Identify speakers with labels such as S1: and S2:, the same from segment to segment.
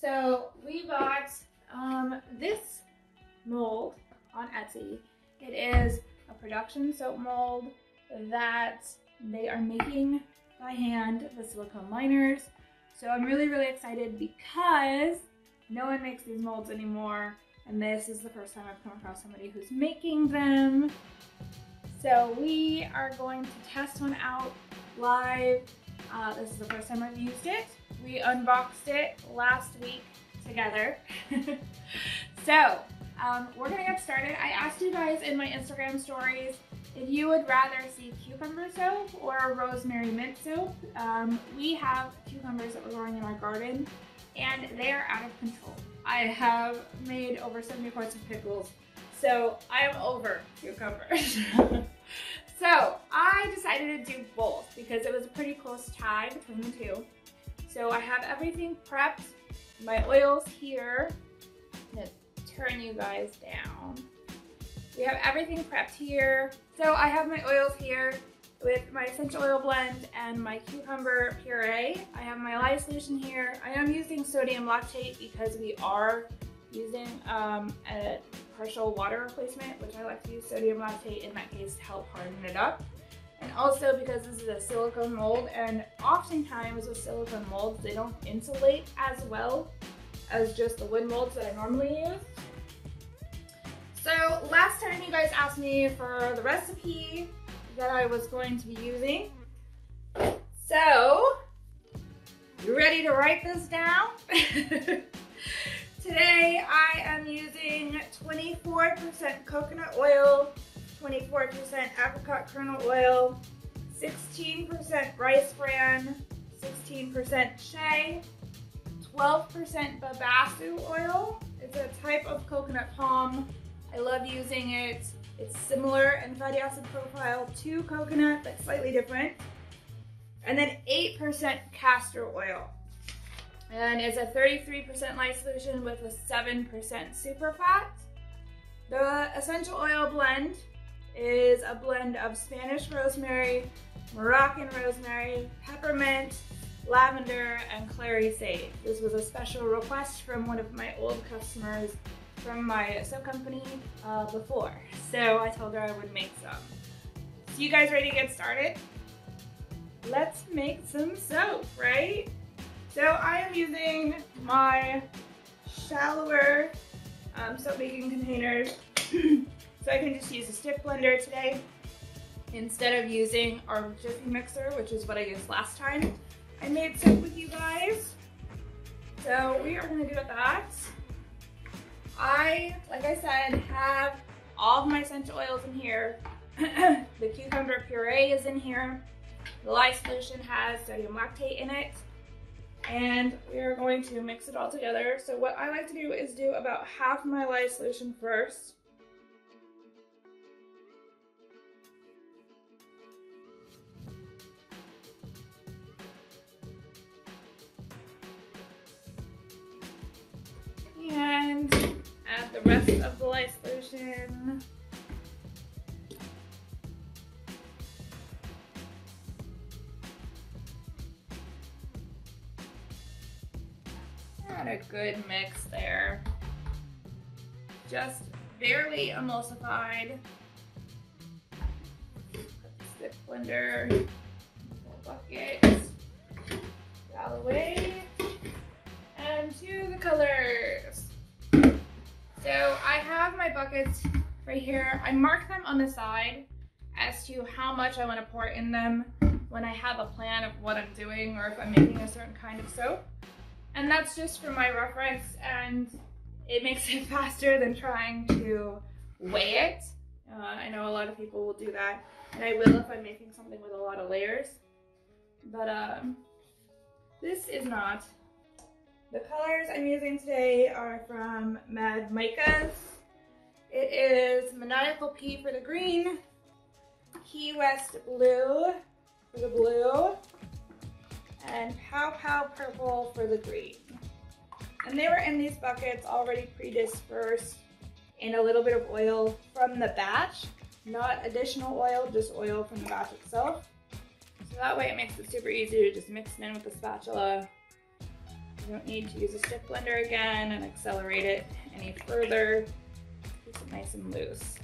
S1: So we bought this mold on Etsy. It is a production soap mold that they are making by hand with silicone liners. So I'm really excited because no one makes these molds anymore, and this is the first time I've come across somebody who's making them. So we are going to test one out live. This is the first time I've used it. We unboxed it last week together. So we're gonna get started. I asked you guys in my Instagram stories if you would rather see cucumber soap or rosemary mint soap. We have cucumbers that we're growing in our garden and they are out of control. I have made over 70 quarts of pickles, so I am over cucumbers. So I decided to do both because it was a pretty close tie between the two. So I have everything prepped. My oil's here. I'm gonna turn you guys down. We have everything prepped here. So I have my oils here with my essential oil blend and my cucumber puree. I have my lye solution here. I am using sodium lactate because we are using a partial water replacement, which I like to use sodium lactate in that case to help harden it up. And also because this is a silicone mold, and oftentimes with silicone molds, they don't insulate as well as just the wood molds that I normally use. So last time you guys asked me for the recipe that I was going to be using. So, you ready to write this down? Today I am using 24% coconut oil, 24% apricot kernel oil, 16% rice bran, 16% shea, 12% babassu oil. It's a type of coconut palm. I love using it. It's similar in fatty acid profile to coconut, but slightly different. And then 8% castor oil. And it's a 33% lye solution with a 7% super fat. The essential oil blend is a blend of Spanish rosemary, Moroccan rosemary, peppermint, lavender, and clary sage. This was a special request from one of my old customers from my soap company before. So I told her I would make some. So you guys ready to get started? Let's make some soap, right? So I am using my shallower soap making containers. So I can just use a stick blender today instead of using our Jiffy mixer, which is what I used last time I made soap with you guys. So we are gonna do that. Like I said, have all of my essential oils in here. The cucumber puree is in here. The lye solution has sodium lactate in it. And we are going to mix it all together. So what I like to do is do about half my lye solution first. And add the rest of the lye solution. Add a good mix there. Just barely emulsified. Put the stick blender, bucket, out of the way, and to the colors. So I have my buckets right here. I mark them on the side as to how much I want to pour in them when I have a plan of what I'm doing or if I'm making a certain kind of soap. And that's just for my reference, and it makes it faster than trying to weigh it. I know a lot of people will do that, and I will if I'm making something with a lot of layers. But this is not. The colors I'm using today are from Mad Micas. It is Maniacal Pea for the green, Key West Blue for the blue, and Pow Pow Purple for the green. And they were in these buckets already pre-dispersed in a little bit of oil from the batch, not additional oil, just oil from the batch itself. So that way it makes it super easy to just mix it in with the spatula You don't need to use a stick blender again and accelerate it any further. Keep it nice and loose.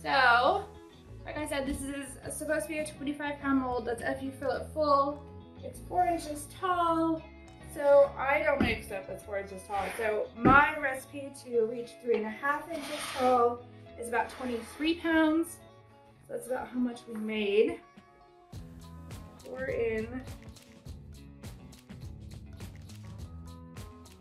S1: So, like I said, this is supposed to be a 25-pound mold. That's if you fill it full. It's 4 inches tall. So I don't make stuff that's 4 inches tall. So my recipe to reach 3.5 inches tall is about 23 pounds. So that's about how much we made. Pour in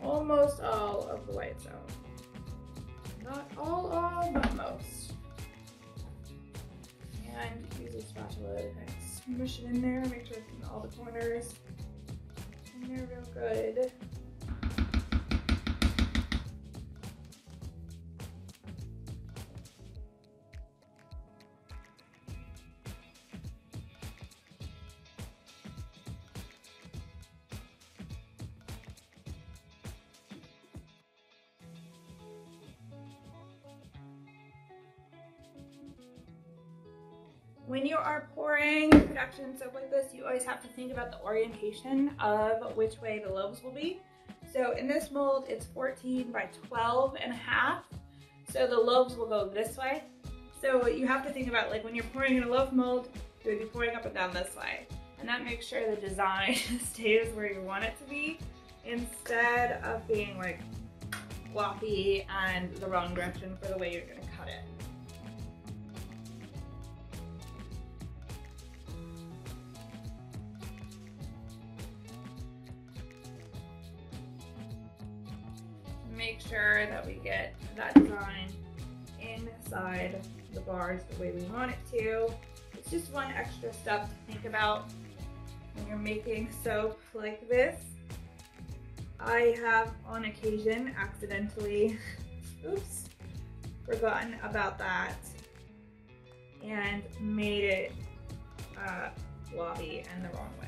S1: almost all of the white soap. Not all, but most. And use a spatula to kind of smush it in there, make sure it's in all the corners. And they're real good. When you are pouring production soap like this, you always have to think about the orientation of which way the loaves will be. So in this mold, it's 14 by 12.5. So the loaves will go this way. So you have to think about, like, when you're pouring in a loaf mold, you would be pouring up and down this way. And that makes sure the design stays where you want it to be, instead of being like floppy and the wrong direction for the way you're gonna cut it. Make sure that we get that design inside the bars the way we want it to. It's just one extra step to think about when you're making soap like this. I have on occasion accidentally, oops, forgotten about that and made it floppy and the wrong way.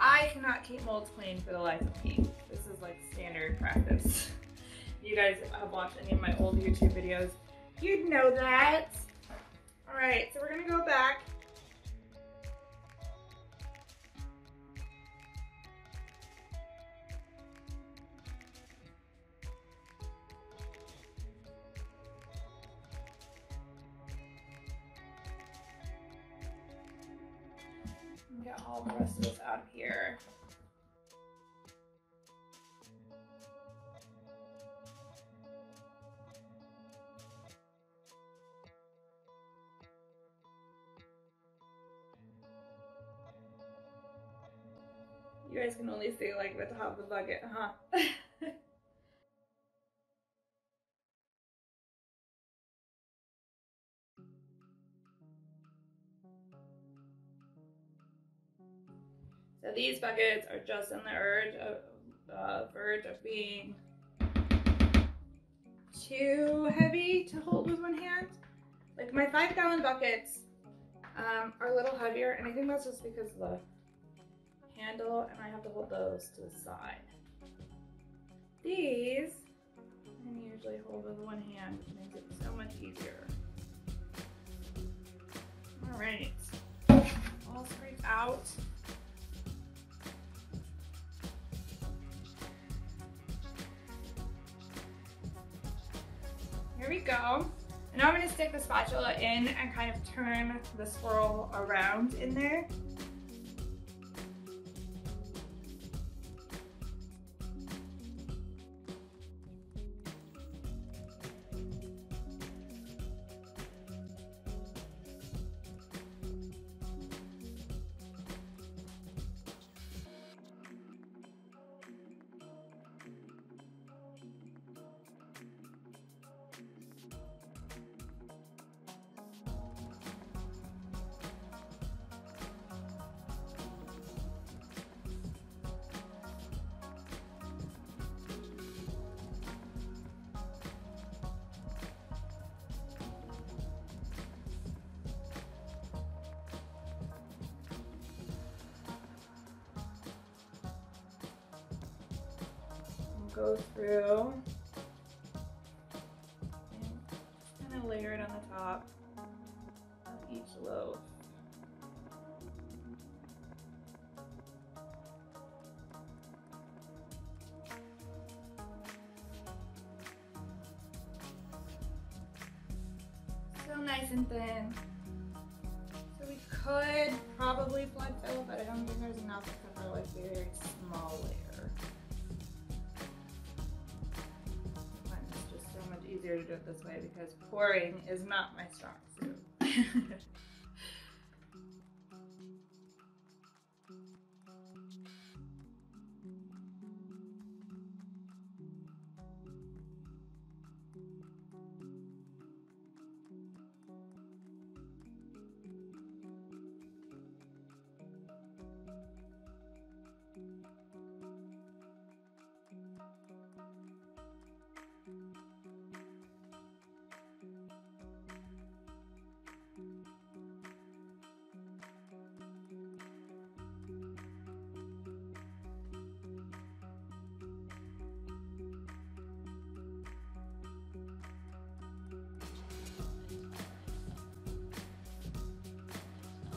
S1: I cannot keep molds clean for the life of me. This is like standard practice. You guys have watched any of my old YouTube videos, you'd know that. All right, so we're gonna go back. Get all the rest of this out of here. You guys can only see like the top of the bucket, huh? So these buckets are just on the verge of being too heavy to hold with one hand. Like my 5-gallon buckets are a little heavier, and I think that's just because of the handle, and I have to hold those to the side. These I can usually hold with one hand, which makes it so much easier. All right, all scraped out. Here we go. And now I'm going to stick the spatula in and kind of turn the swirl around in there. go through and kind of layer it on the top of each loaf. So nice and thin. So we could probably flood fill, but I don't think there's enough to cover like a very small layer. I find it's just so much easier to do it this way because pouring is not my strong suit.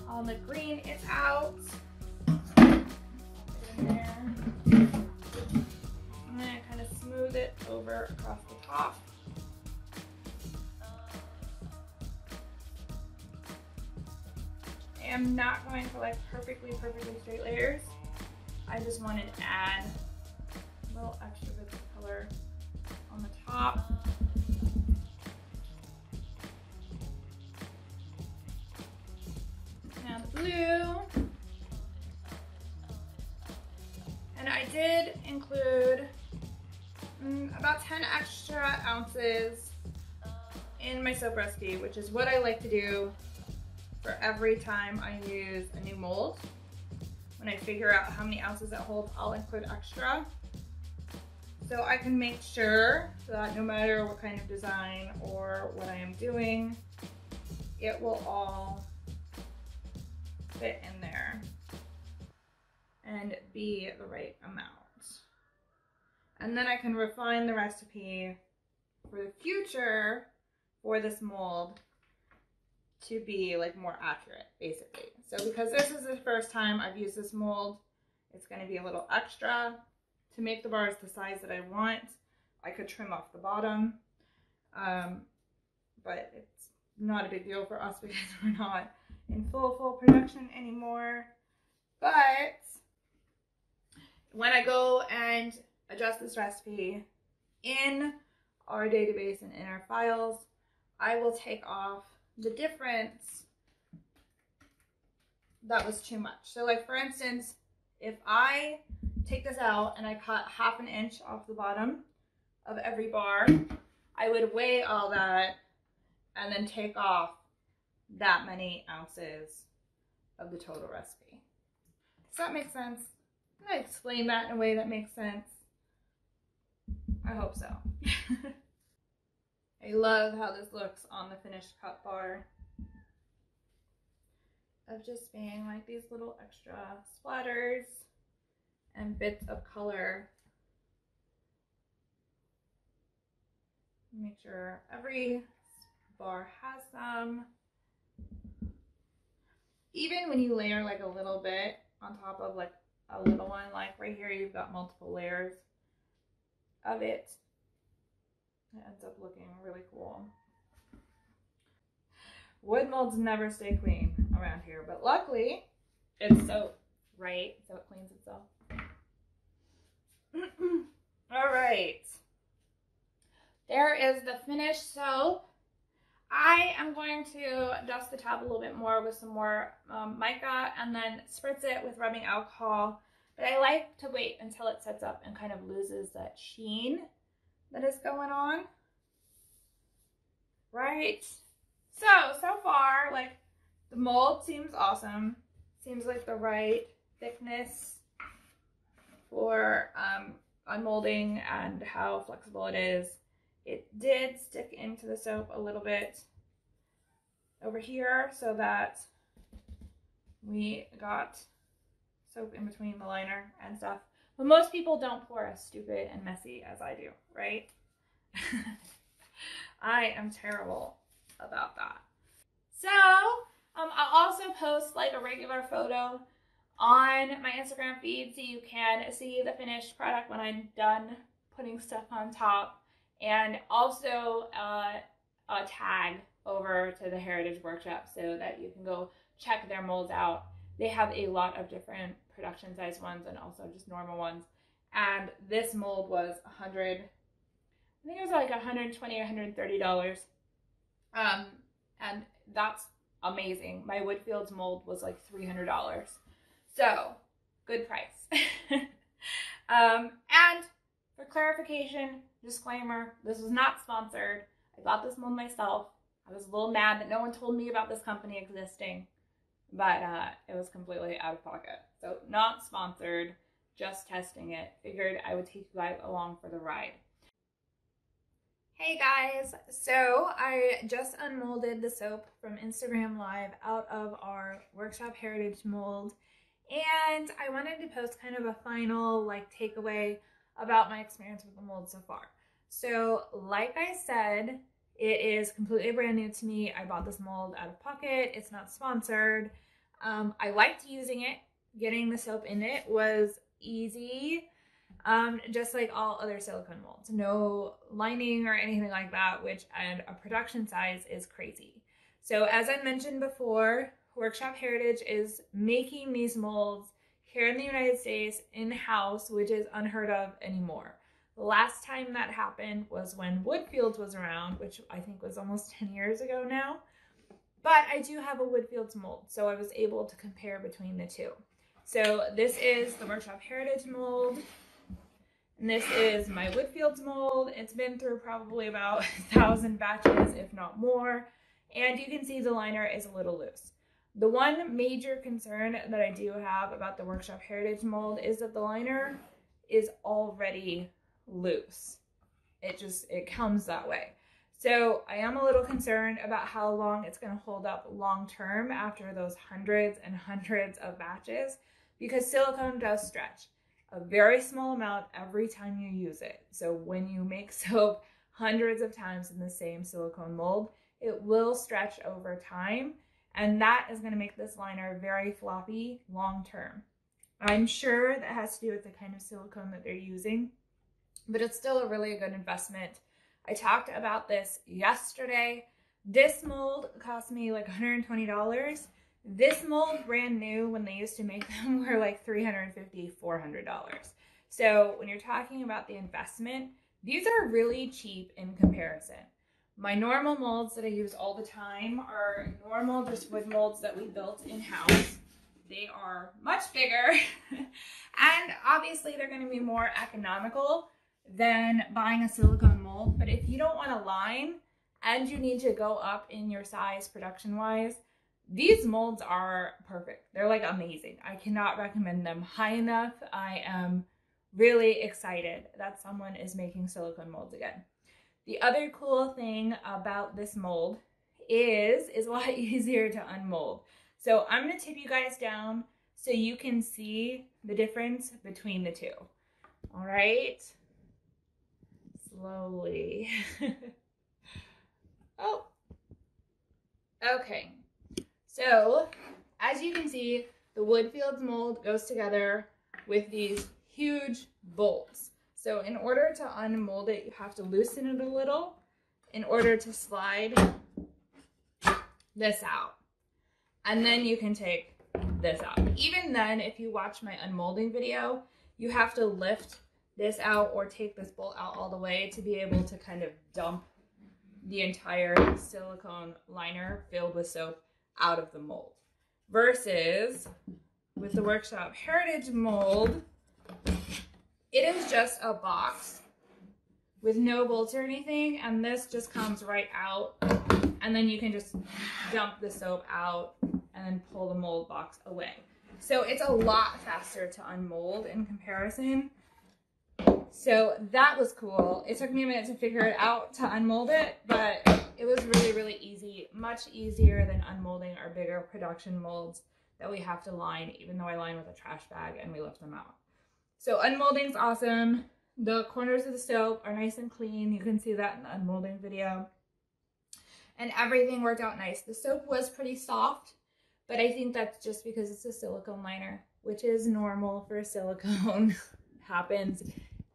S1: All the green is out. Put it in there. And then I kind of smooth it over across the top. I am not going for like perfectly straight layers. I just wanted to add a little extra bit of color on the top. Now the blue. And I did include about 10 extra ounces in my soap recipe, which is what I like to do for every time I use a new mold. When I figure out how many ounces it holds, I'll include extra. So I can make sure that no matter what kind of design or what I am doing, it will all fit in there and be the right amount. And then I can refine the recipe for the future for this mold to be like more accurate, basically. So because this is the first time I've used this mold, it's going to be a little extra. To make the bars the size that I want, I could trim off the bottom, but it's not a big deal for us because we're not in full production anymore. But when I go and adjust this recipe in our database and in our files, I will take off the difference that was too much. So like for instance, if I take this out and I cut 1/2 inch off the bottom of every bar, I would weigh all that and then take off that many ounces of the total recipe. Does that make sense? Can I explain that in a way that makes sense? I hope so. I love how this looks on the finished cut bar, of just being like these little extra splatters and bits of color. Make sure every bar has some. Even when you layer like a little bit on top of like a little one, like right here you've got multiple layers of it. It ends up looking really cool. Wood molds never stay clean around here, but luckily it's soap, right? So it cleans itself. All right. There is the finished soap. I am going to dust the top a little bit more with some more mica and then spritz it with rubbing alcohol. But I like to wait until it sets up and kind of loses that sheen that is going on. Right? So far, like, the mold seems awesome. Seems like the right thickness for unmolding and how flexible it is. It did stick into the soap a little bit over here so that we got soap in between the liner and stuff. But most people don't pour as stupid and messy as I do, right? I am terrible about that. So I'll also post like a regular photo on my Instagram feed so you can see the finished product when I'm done putting stuff on top, and also a tag over to the Heritage Workshop so that you can go check their molds out. They have a lot of different production size ones and also just normal ones. And this mold was I think it was like $120 or $130. And that's amazing. My Woodfields mold was like $300. So, good price. And for clarification, disclaimer, this was not sponsored. I got this mold myself. I was a little mad that no one told me about this company existing, but it was completely out of pocket. So not sponsored, just testing it. Figured I would take you guys along for the ride. Hey guys, so I just unmolded the soap from Instagram Live out of our Workshop Heritage mold, and I wanted to post kind of a final takeaway about my experience with the mold so far. So like I said, it is completely brand new to me. I bought this mold out of pocket. It's not sponsored. I liked using it. Getting the soap in it was easy. Just like all other silicone molds. No lining or anything like that, and a production size is crazy. So as I mentioned before, Workshop Heritage is making these molds here in the United States in-house, which is unheard of anymore. The last time that happened was when Woodfields was around, which I think was almost 10 years ago now. But I do have a Woodfields mold, so I was able to compare between the two. So this is the Workshop Heritage mold. And this is my Woodfields mold. It's been through probably about 1,000 batches, if not more. And you can see the liner is a little loose. The one major concern that I do have about the Workshop Heritage mold is that the liner is already loose. It comes that way. So I am a little concerned about how long it's going to hold up long term after those hundreds and hundreds of batches, because silicone does stretch a very small amount every time you use it. So when you make soap hundreds of times in the same silicone mold, it will stretch over time, and that is going to make this liner very floppy long term. I'm sure that has to do with the kind of silicone that they're using, but it's still a really good investment. I talked about this yesterday. This mold cost me like $120. This mold, brand new, when they used to make them, were like $350, $400. So when you're talking about the investment, these are really cheap in comparison. My normal molds that I use all the time are normal just wood molds that we built in-house. They are much bigger, and obviously they're going to be more economical than buying a silicone mold. But if you don't want a line and you need to go up in your size production-wise, these molds are perfect. They're like amazing. I cannot recommend them high enough. I am really excited that someone is making silicone molds again. The other cool thing about this mold is a lot easier to unmold. So I'm going to tip you guys down so you can see the difference between the two. All right. Slowly. Oh. Okay. So, as you can see, the Woodfields mold goes together with these huge bolts. So in order to unmold it, you have to loosen it a little in order to slide this out. And then you can take this out. Even then, if you watch my unmolding video, you have to lift this out or take this bolt out all the way to be able to kind of dump the entire silicone liner filled with soap out of the mold. Versus with the Workshop Heritage mold, it is just a box with no bolts or anything, and this just comes right out, and then you can just dump the soap out and then pull the mold box away. So it's a lot faster to unmold in comparison. So that was cool. It took me a minute to figure it out to unmold it, but it was really, really easy. Much easier than unmolding our bigger production molds that we have to line, even though I line with a trash bag and we lift them out. So unmolding's awesome. The corners of the soap are nice and clean. You can see that in the unmolding video. And everything worked out nice. The soap was pretty soft, but I think that's just because it's a silicone liner, which is normal for silicone. Happens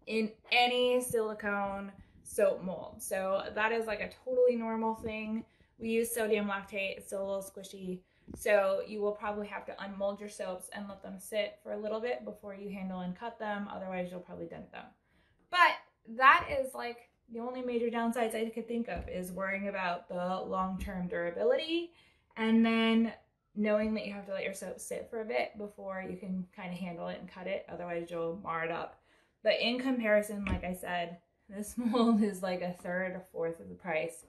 S1: in any silicone soap mold. So that is like a totally normal thing. We use sodium lactate. It's still a little squishy. So you will probably have to unmold your soaps and let them sit for a little bit before you handle and cut them. Otherwise, you'll probably dent them. But that is like the only major downsides I could think of, is worrying about the long-term durability and then knowing that you have to let your soap sit for a bit before you can kind of handle it and cut it. Otherwise, you'll mar it up. But in comparison, like I said, this mold is like a third or fourth of the price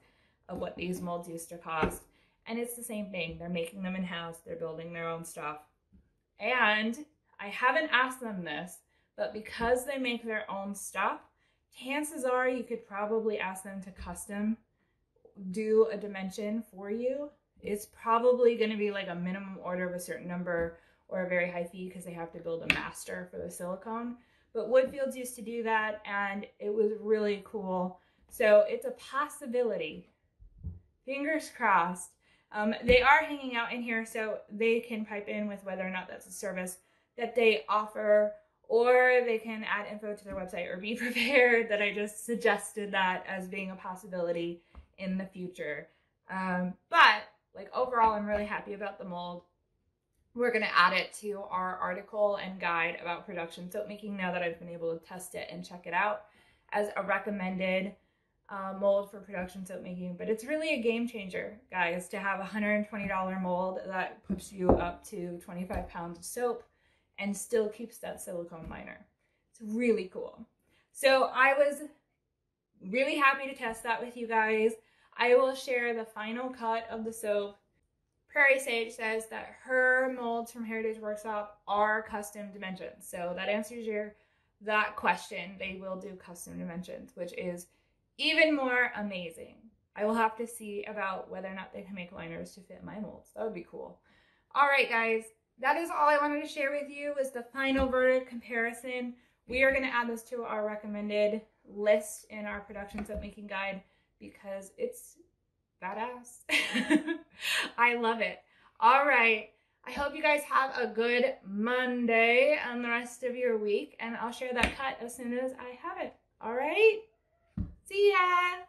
S1: of what these molds used to cost. And it's the same thing. They're making them in-house. They're building their own stuff. And I haven't asked them this, but because they make their own stuff, chances are you could probably ask them to custom do a dimension for you. It's probably going to be like a minimum order of a certain number or a very high fee because they have to build a master for the silicone. But Woodfields used to do that, and it was really cool. So it's a possibility. Fingers crossed. They are hanging out in here, so they can pipe in with whether or not that's a service that they offer, or they can add info to their website, or be prepared that I just suggested that as being a possibility in the future. But like overall, I'm really happy about the mold. We're going to add it to our article and guide about production soap making now that I've been able to test it and check it out as a recommended mold for production soap making. But it's really a game changer, guys, to have a $120 mold that puts you up to 25 pounds of soap and still keeps that silicone liner. It's really cool. So I was really happy to test that with you guys. I will share the final cut of the soap. Prairie Sage says that her molds from Heritage Workshop are custom dimensions. So that answers that question. They will do custom dimensions, which is even more amazing. I will have to see about whether or not they can make liners to fit my molds. That would be cool. All right, guys. That is all I wanted to share with you, was the final verdict comparison. We are going to add this to our recommended list in our production soap making guide because it's badass. I love it. All right. I hope you guys have a good Monday and the rest of your week, and I'll share that cut as soon as I have it. All right. See ya.